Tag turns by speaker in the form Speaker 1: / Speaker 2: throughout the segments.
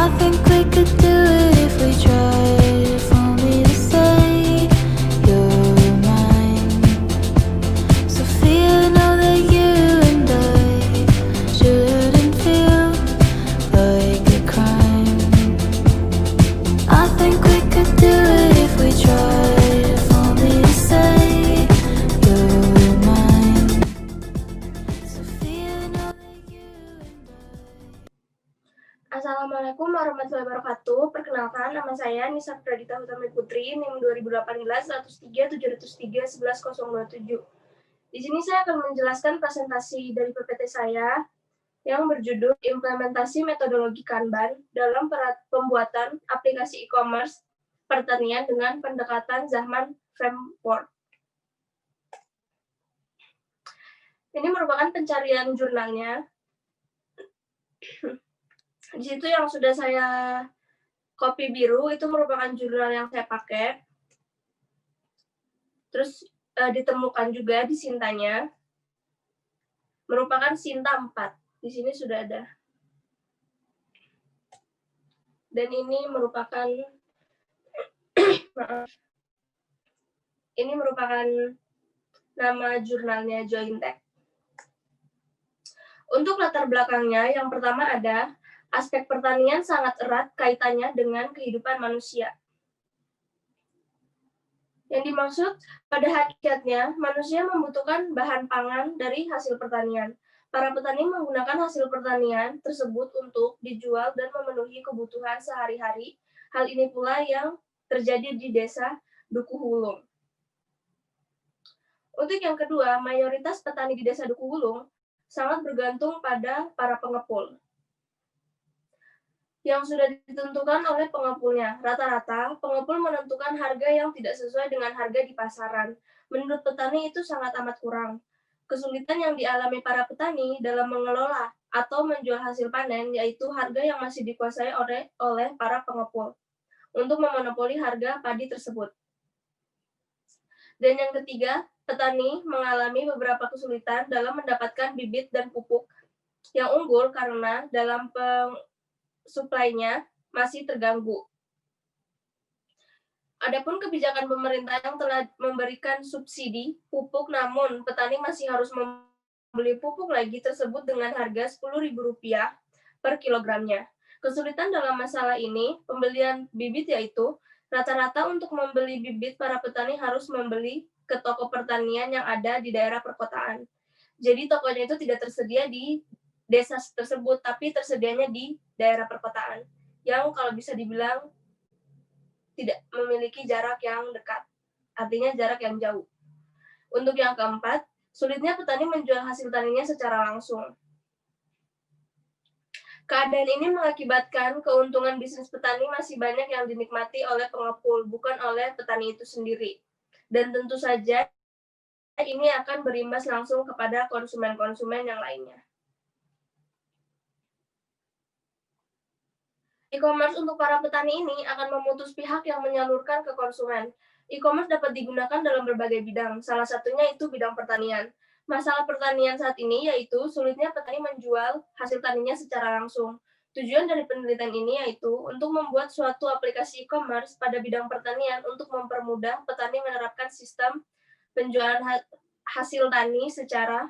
Speaker 1: I think we could do it if we tried. If only to say you're mine. Sophia, know that you and I shouldn't feel like a crime. I think we could do it if we tried. If only to say you're mine. Sophia, know that you and I.
Speaker 2: Assalamualaikum warahmatullahi wabarakatuh. Perkenalkan, nama saya Nisa Pradita Hutami Putri, NIM 2018-103-703-11-027. Di sini saya akan menjelaskan presentasi dari PPT saya yang berjudul Implementasi Metodologi Kanban dalam pembuatan aplikasi e-commerce pertanian dengan pendekatan Zaman Framework. Ini merupakan pencarian jurnalnya. Di situ yang sudah saya copy biru itu merupakan jurnal yang saya pakai. Terus ditemukan juga di Sintanya. Merupakan Sinta 4. Di sini sudah ada. Dan ini merupakan ini merupakan nama jurnalnya Jointech. Untuk latar belakangnya, yang pertama ada aspek pertanian sangat erat kaitannya dengan kehidupan manusia. Yang dimaksud pada hakikatnya, manusia membutuhkan bahan pangan dari hasil pertanian. Para petani menggunakan hasil pertanian tersebut untuk dijual dan memenuhi kebutuhan sehari-hari. Hal ini pula yang terjadi di desa Duku Wulung. Untuk yang kedua, mayoritas petani di desa Duku Wulung sangat bergantung pada para pengepul yang sudah ditentukan oleh pengepulnya. Rata-rata, pengepul menentukan harga yang tidak sesuai dengan harga di pasaran. Menurut petani itu sangat amat kurang. Kesulitan yang dialami para petani dalam mengelola atau menjual hasil panen yaitu harga yang masih dikuasai oleh para pengepul untuk memonopoli harga padi tersebut. Dan yang ketiga, petani mengalami beberapa kesulitan dalam mendapatkan bibit dan pupuk yang unggul karena dalam suplainya masih terganggu. Adapun kebijakan pemerintah yang telah memberikan subsidi pupuk, namun petani masih harus membeli pupuk lagi tersebut dengan harga Rp10.000 per kilogramnya. Kesulitan dalam masalah ini, pembelian bibit yaitu rata-rata untuk membeli bibit para petani harus membeli ke toko pertanian yang ada di daerah perkotaan. Jadi tokonya itu tidak tersedia di desa tersebut, tapi tersedianya di daerah perkotaan, yang kalau bisa dibilang tidak memiliki jarak yang dekat, artinya jarak yang jauh. Untuk yang keempat, sulitnya petani menjual hasil taninya secara langsung. Keadaan ini mengakibatkan keuntungan bisnis petani masih banyak yang dinikmati oleh pengepul, bukan oleh petani itu sendiri. Dan tentu saja ini akan berimbas langsung kepada konsumen-konsumen yang lainnya. E-commerce untuk para petani ini akan memutus pihak yang menyalurkan ke konsumen. E-commerce dapat digunakan dalam berbagai bidang, salah satunya itu bidang pertanian. Masalah pertanian saat ini yaitu sulitnya petani menjual hasil taninya secara langsung. Tujuan dari penelitian ini yaitu untuk membuat suatu aplikasi e-commerce pada bidang pertanian untuk mempermudah petani menerapkan sistem penjualan hasil tani secara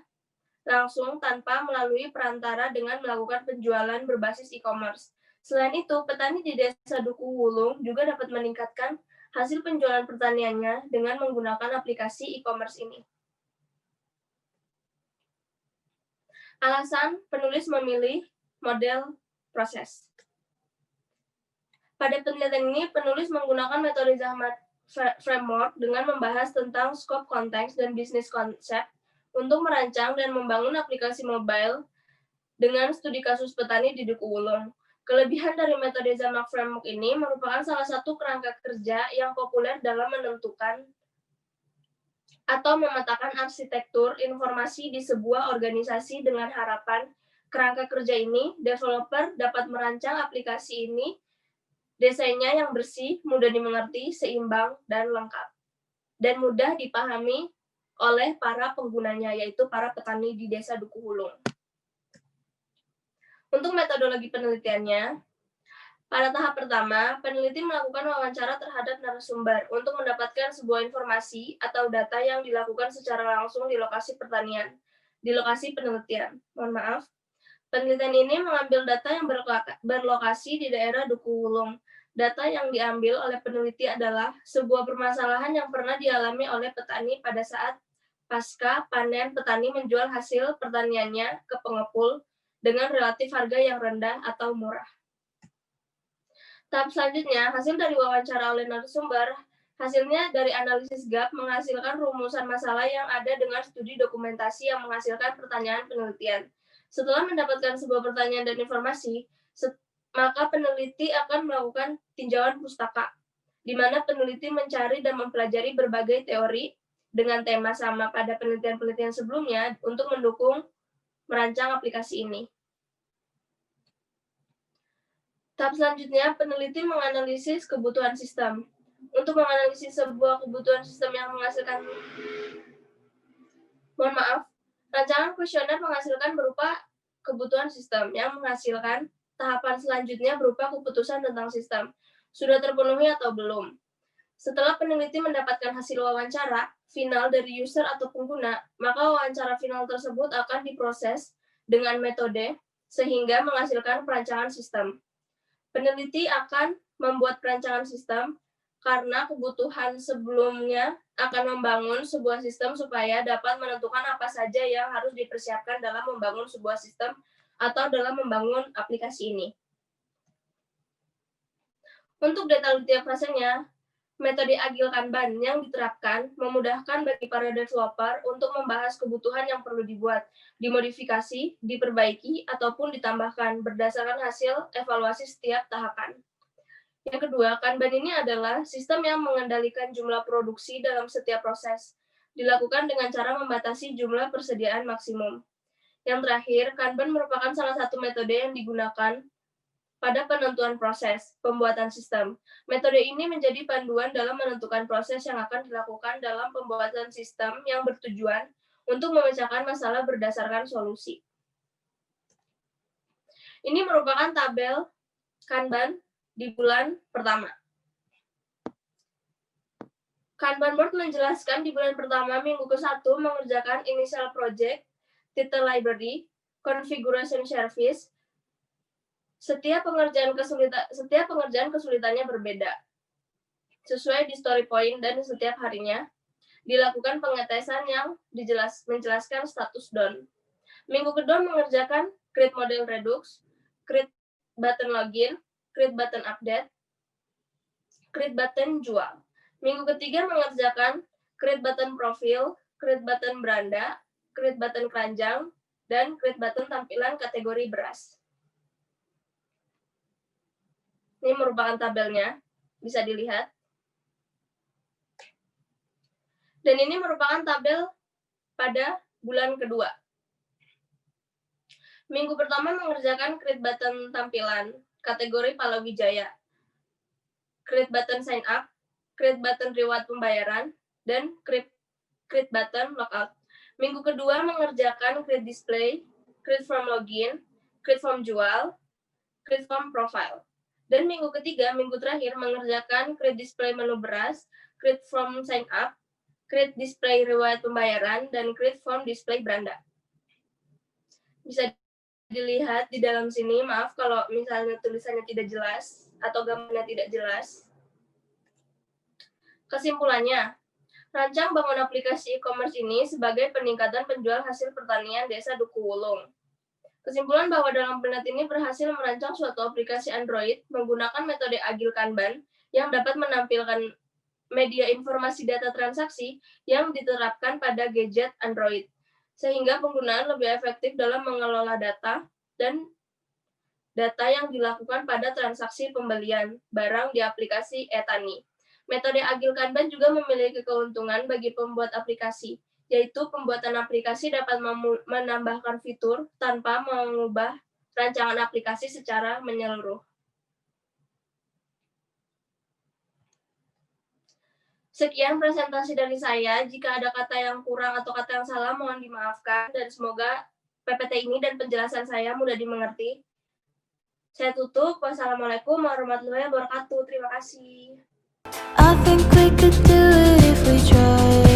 Speaker 2: langsung tanpa melalui perantara dengan melakukan penjualan berbasis e-commerce. Selain itu, petani di desa Duku Wulung juga dapat meningkatkan hasil penjualan pertaniannya dengan menggunakan aplikasi e-commerce ini. Alasan penulis memilih model proses. Pada penelitian ini, penulis menggunakan metode Zaman Framework dengan membahas tentang scope, konteks, dan bisnis konsep untuk merancang dan membangun aplikasi mobile dengan studi kasus petani di Duku Wulung. Kelebihan dari metode Zaman Framework ini merupakan salah satu kerangka kerja yang populer dalam menentukan atau memetakan arsitektur informasi di sebuah organisasi dengan harapan kerangka kerja ini, developer dapat merancang aplikasi ini, desainnya yang bersih, mudah dimengerti, seimbang, dan lengkap, dan mudah dipahami oleh para penggunanya, yaitu para petani di desa Duku Wulung. Untuk metodologi penelitiannya, Pada tahap pertama, peneliti melakukan wawancara terhadap narasumber untuk mendapatkan sebuah informasi atau data yang dilakukan secara langsung di lokasi penelitian. Mohon maaf. Penelitian ini mengambil data yang berlokasi di daerah Duku Wulung. Data yang diambil oleh peneliti adalah sebuah permasalahan yang pernah dialami oleh petani pada saat pasca panen petani menjual hasil pertaniannya ke pengepul dengan relatif harga yang rendah atau murah. Tahap selanjutnya, hasil dari wawancara oleh narasumber, hasilnya dari analisis gap menghasilkan rumusan masalah yang ada dengan studi dokumentasi yang menghasilkan pertanyaan penelitian. Setelah mendapatkan sebuah pertanyaan dan informasi, maka peneliti akan melakukan tinjauan pustaka, di mana peneliti mencari dan mempelajari berbagai teori dengan tema sama pada penelitian-penelitian sebelumnya untuk mendukung merancang aplikasi ini. Tahap selanjutnya, peneliti menganalisis kebutuhan sistem. Untuk menganalisis sebuah kebutuhan sistem yang menghasilkan, rancangan kuesioner menghasilkan berupa kebutuhan sistem yang menghasilkan tahapan selanjutnya berupa keputusan tentang sistem. Sudah terpenuhi atau belum? Setelah peneliti mendapatkan hasil wawancara final dari user atau pengguna, maka wawancara final tersebut akan diproses dengan metode sehingga menghasilkan perancangan sistem. Peneliti akan membuat perancangan sistem karena kebutuhan sebelumnya akan membangun sebuah sistem supaya dapat menentukan apa saja yang harus dipersiapkan dalam membangun sebuah sistem atau dalam membangun aplikasi ini. Untuk detail tiap fasenya, metode Agile Kanban yang diterapkan memudahkan bagi para developer untuk membahas kebutuhan yang perlu dibuat, dimodifikasi, diperbaiki, ataupun ditambahkan berdasarkan hasil evaluasi setiap tahapan. Yang kedua, Kanban ini adalah sistem yang mengendalikan jumlah produksi dalam setiap proses, dilakukan dengan cara membatasi jumlah persediaan maksimum. Yang terakhir, Kanban merupakan salah satu metode yang digunakan pada penentuan proses pembuatan sistem. Metode ini menjadi panduan dalam menentukan proses yang akan dilakukan dalam pembuatan sistem yang bertujuan untuk memecahkan masalah berdasarkan solusi. Ini merupakan tabel Kanban di bulan pertama. Kanban board menjelaskan di bulan pertama minggu ke-1 mengerjakan initial project, title library, configuration service. Setiap pengerjaan kesulitannya berbeda. Sesuai di story point dan setiap harinya dilakukan pengetesan yang menjelaskan status done. Minggu kedua mengerjakan create model redux, create button login, create button update, create button jual. Minggu ketiga mengerjakan create button profil, create button beranda, create button keranjang, dan create button tampilan kategori beras. Ini merupakan tabelnya, bisa dilihat. Dan ini merupakan tabel pada bulan kedua. Minggu pertama mengerjakan create button tampilan, kategori Palawijaya, create button sign up, create button reward pembayaran, dan create button logout. Minggu kedua mengerjakan create display, create form login, create form jual, create form profile. Dan minggu ketiga, minggu terakhir, mengerjakan create display menu beras, create form sign up, create display reward pembayaran, dan create form display beranda. Bisa dilihat di dalam sini, maaf kalau misalnya tulisannya tidak jelas atau gambarnya tidak jelas. Kesimpulannya, rancang bangun aplikasi e-commerce ini sebagai peningkatan penjual hasil pertanian desa Duku Wulung. Kesimpulan bahwa dalam penelitian ini berhasil merancang suatu aplikasi Android menggunakan metode Agile Kanban yang dapat menampilkan media informasi data transaksi yang diterapkan pada gadget Android, sehingga penggunaan lebih efektif dalam mengelola data dan data yang dilakukan pada transaksi pembelian barang di aplikasi e-tani. Metode Agile Kanban juga memiliki keuntungan bagi pembuat aplikasi, yaitu pembuatan aplikasi dapat menambahkan fitur tanpa mengubah rancangan aplikasi secara menyeluruh. Sekian presentasi dari saya. Jika ada kata yang kurang atau kata yang salah, mohon dimaafkan, dan semoga PPT ini dan penjelasan saya mudah dimengerti. Saya tutup. Wassalamualaikum warahmatullahi wabarakatuh. Terima kasih.
Speaker 1: I think we could do it if we tried.